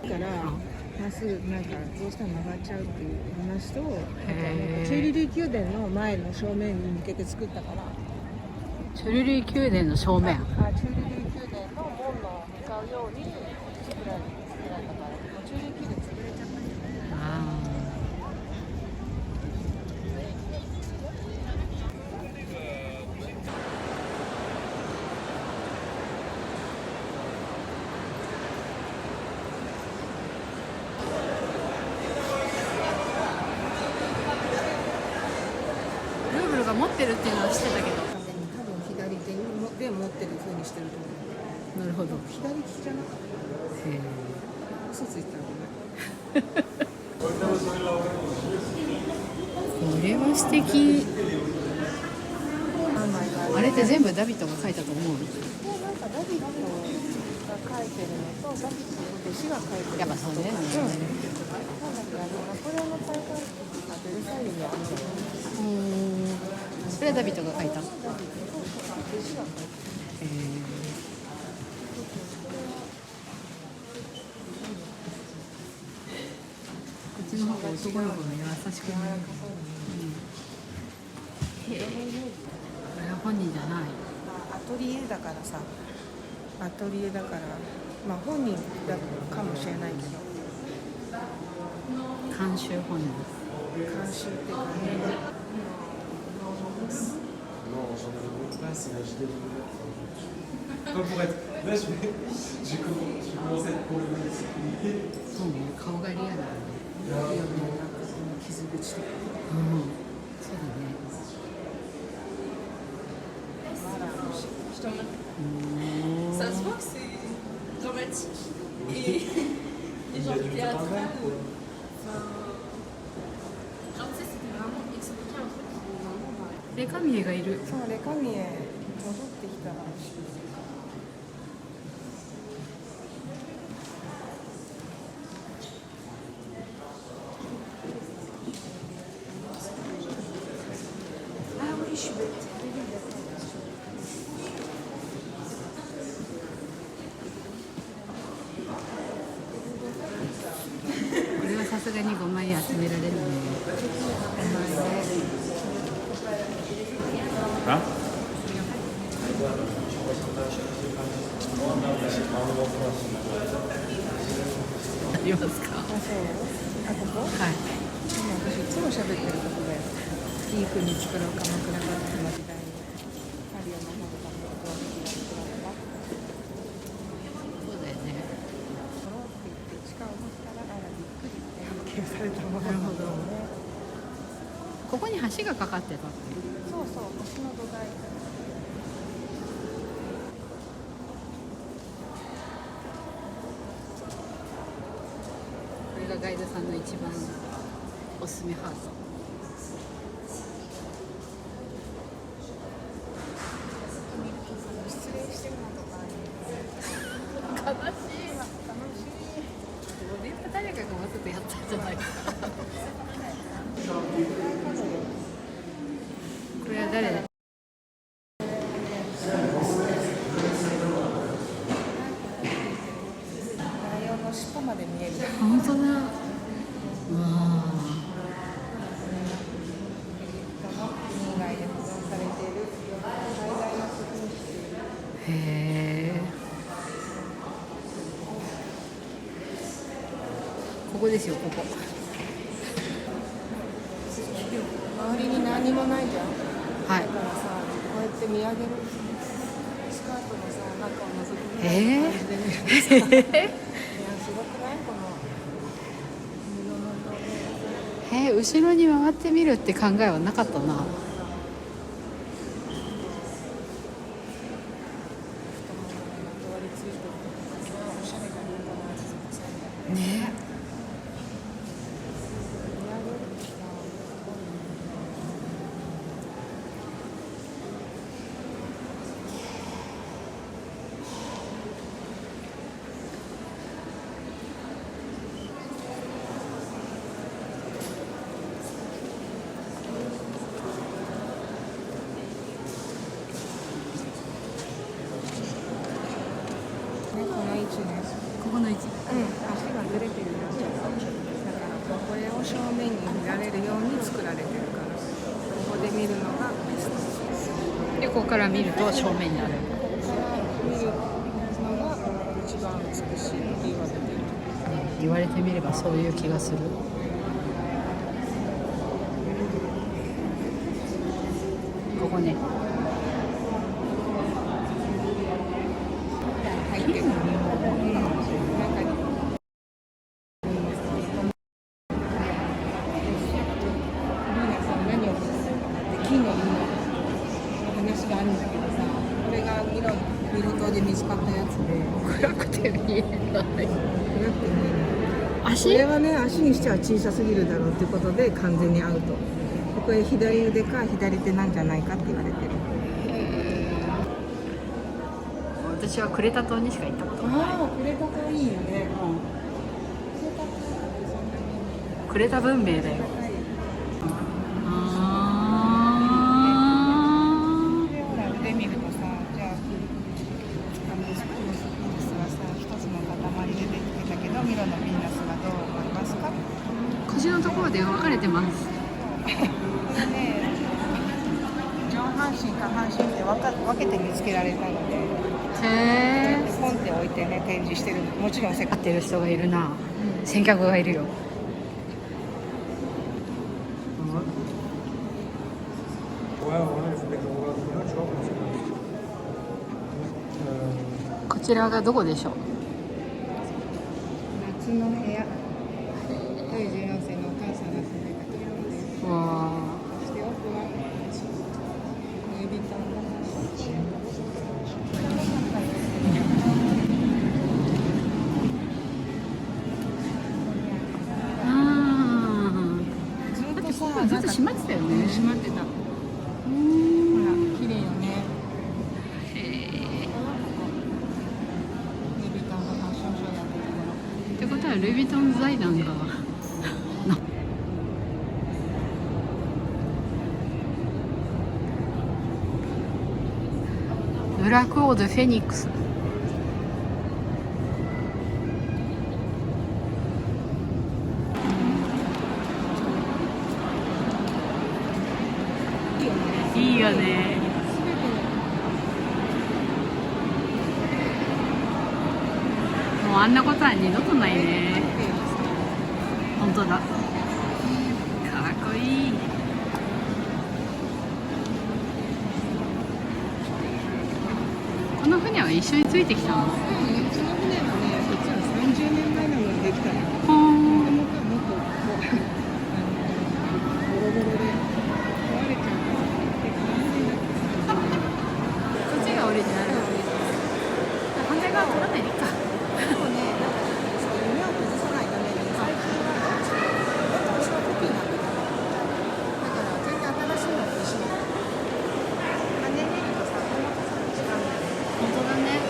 からまっすぐなんかどうしても曲がっちゃうっていう話と、あとはなんかチューリリー宮殿の前の正面に向けて作ったから。チュルリー宮殿の正面。チューリリー宮殿の門の向かうように作られたから、もうチューリリー宮殿潰れちゃったんじゃない。ルーブルが持ってるっていうのは知ってたけど。多分左手で持ってる風にしてると思う。なるほど。左利きじゃなかった。へえ。嘘ついたらごめん。これは素敵。あれって全部ダビッドが書いたと思う。なんかダビッドが書いてるのとダビッドの弟子が書いてるのと。やっぱそうね。なんだっけ、ナポレオンの大会がベルサイユにあるの。それはダビッドが書いた。弟子が書いてる。こっちの方が男の子の優しくない。これは本人じゃない。アトリエだからさ、アトリエだから、まあ本人だかもしれないけど、監修本人。監修っていうかね。そうね、顔がリアルだね。傷口とか。そうだね。Ça se voit que c'est dramatique et genre théâtral. Genre, tu sais, c'était vraiment expliquer un truc qui est vraiment dans レカミエがいる。そう、レカミエ戻ってきたらしい。これはさすがに5枚集められるね。あありますか。あ、そう。あ、ここ？はい。今私いつも喋ってるとこだよ。いい国作ろう鎌倉幕府の時代にパリを守るための動機が作られた。そうだよね。取ろうって言って地下を掘ったらあらびっくりって発見されたものなるほどね。ここに橋がかかってたって。そうそう、星の土台。これがガイドさんの一番おすすめハート。失礼してるのとか悲しい。誰かがわざとやったんじゃないか。これは誰だ。ライオンの尻尾まで見える。本当だ。わあ。国外で保存されている最大の作品集。へえ。ここですよ、ここ。周りに何もないじゃん。はいだ。からさ、こうやって見上げるスカートのさ、中を覗き見える感じで見るとさ、いや、すごくないこの布の色で。後ろに回ってみるって考えはなかったな。ね。面に見られるように作られてるから、ここで見るのがベストです。でここから見ると正面になる。見るのが一番美しいって言われてる。言われてみればそういう気がする。ここね。入ってる。中に。金の話があるんだけどさ、これがミロ島で見つかったやつで、暗くて見えない。暗くて見えない。こ足？れはね、足にしては小さすぎるだろうっていうことで完全にアウト。これ左腕か左手なんじゃないかって言われてる。私はクレタ島にしか行ったことがない。ああ、クレタ島いいよね。クレタ文明だよ。で見るとさ、じゃあスピースはさ、一つの塊でできてたけど、ミロのヴィーナスはどう思いますか？腰のところで分かれてます。これね、上半身下半身って分けて見つけられたので、へえ。ポンって置いてね展示してる。もちろん世界合ってる人がいるな。先客がいるよ。こちらがどこでしょう？夏の部屋。ルイ14世のお母さんが住んでたところです。わそして奥はルイ・ヴィトンのずっとさ、ずっと閉まってたよね。閉まってた。ほら、綺麗よね。ルイ・ヴィトンのファッションショーやってた頃。ってことはルイ・ヴィトン財団がブラックオードフェニックス。いいよね。もうあんなことは二度とないね。本当だ。かっこいい。この船は一緒についてきたの？うちの船はね、実は30年前なのにできたの。ほーん。もっとボロボロで壊れちゃうからこっちがオリジナル。反対側取らないでいいか。でもね、夢を崩さないために最近は私はコピーなんだけど、だから全然新しいのと一緒だ。羽見るとさ、この細さが違うんだよね。本当だね。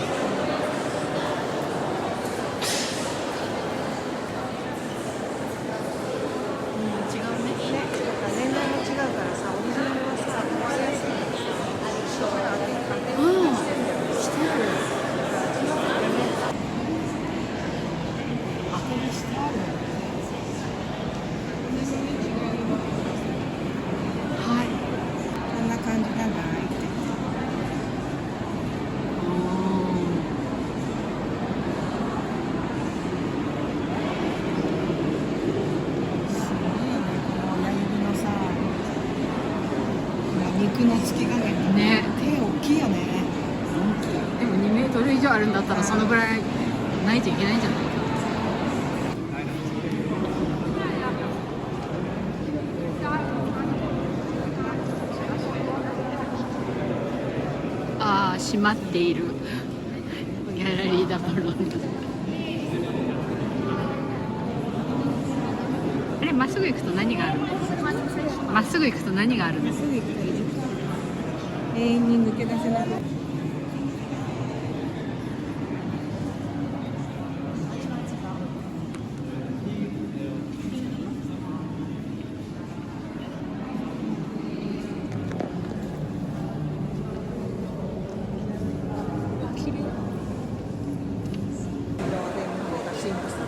違うね。だから年代も違うからさ、オリジナルはさ、壊れやすいんですよ。だから勝手にしてるんだよね。してる。当てにしてある。はい。こんな感じじゃないって。親指のさ、肉のつき加減ね。手大きいよね。でも2メートル以上あるんだったらそのぐらいないといけないんじゃないか。ああ、閉まっている。ギャラリーダバロン。あれ、まっすぐ行くと何があるの？まっすぐ行くと何があるの？すぐ行くといる。永遠に抜け出せない。綺麗。神父さん。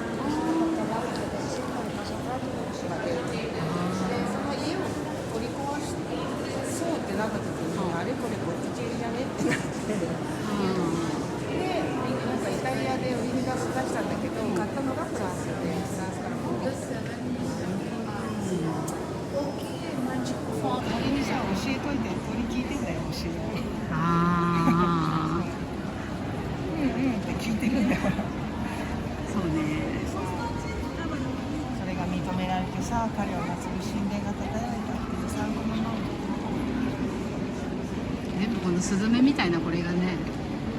しいよ。ああうんうんって聞いてるんだよ。そうね。それが認められてさ、彼を祀る神殿が建てられたっていうさ、このでもこのスズメみたいなこれがね、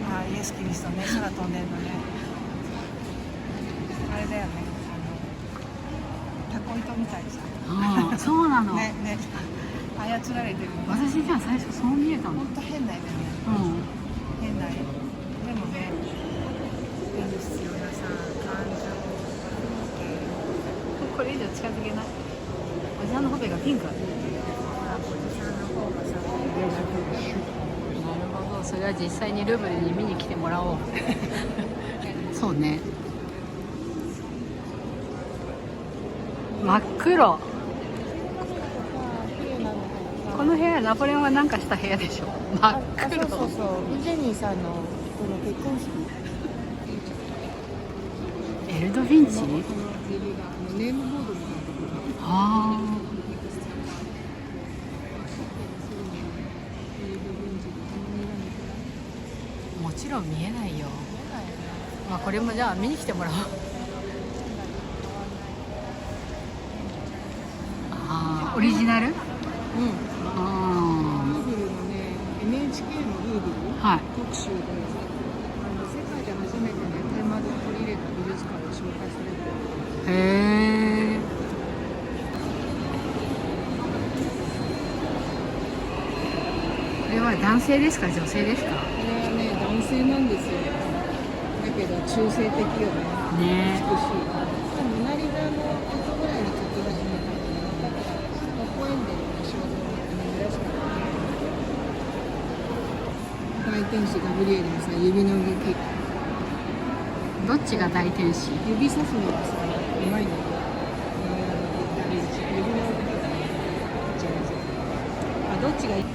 あイエス・キリストね、空飛んでるのね。あれだよね、タコ糸みたいさ。ああそうなの、ねね、操られてる。私じゃあ最初そう見えたの。ほんと変な絵だよね。うん変な絵。でもね、目に必要なさ、感情、これ以上近づけない。おじさんのほっぺがピンク。なるおじさんの方がさ、ほど、それは実際にルーブルに見に来てもらおう。そうね。真っ黒。この部屋ナポレオンが何かした部屋でしょ。真っ黒。そうそうそう、ジェニーさんのこの結婚式。エルドフィンチ。この指がネームボードみたいなところが。ああ。もちろん見えないよ。まあこれもじゃあ見に来てもらおう。ああ、オリジナル？うん。あルーブルのね、NHK のルーブルあ。はい。特集で、世界で初めてね、天窓を取り入れた美術館で紹介されてる。へえ。これは男性ですか女性ですか？これはね、男性なんですよ。だけど中性的よね。ね美しい。モナリザの後ぐらいに描き始めたのね。だからポエンデルの肖像って珍しかったね。大天使ガブリエルのさ、指の動き。どっちが大天使？指さすのがさ、うまいんだよ。指の動きがね、上手。あ、どっちがいい？ね。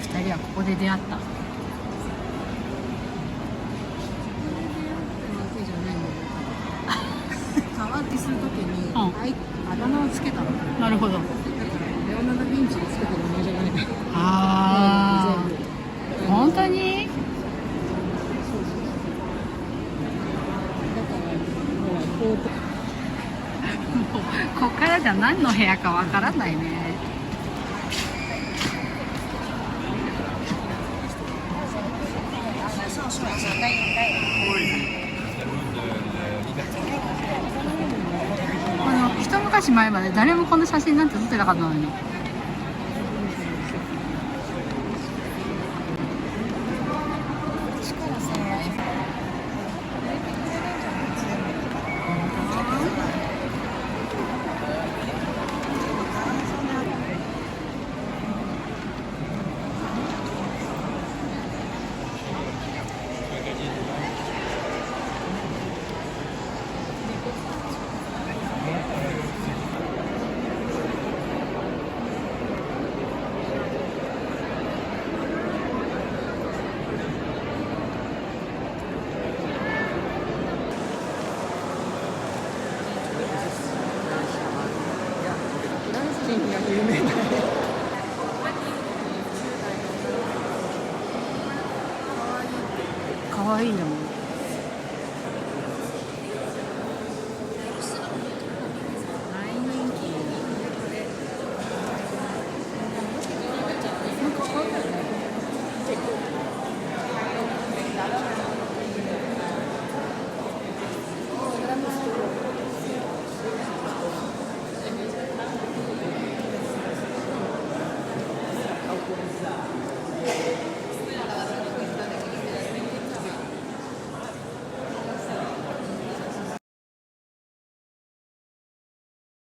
二人はここで出会った。わけじゃないんだよ。顔当てするときに、あだ名をつけたの。なるほど。だからレオナルド・ヴィンチがつけた名前じゃないの。ああ。全部。本当に？だからほらこうもうこっからじゃ何の部屋かわからないね。一昔前まで誰もこの写真なんて撮ってなかったのに。力さ人気が有名だね。可愛いんだもん。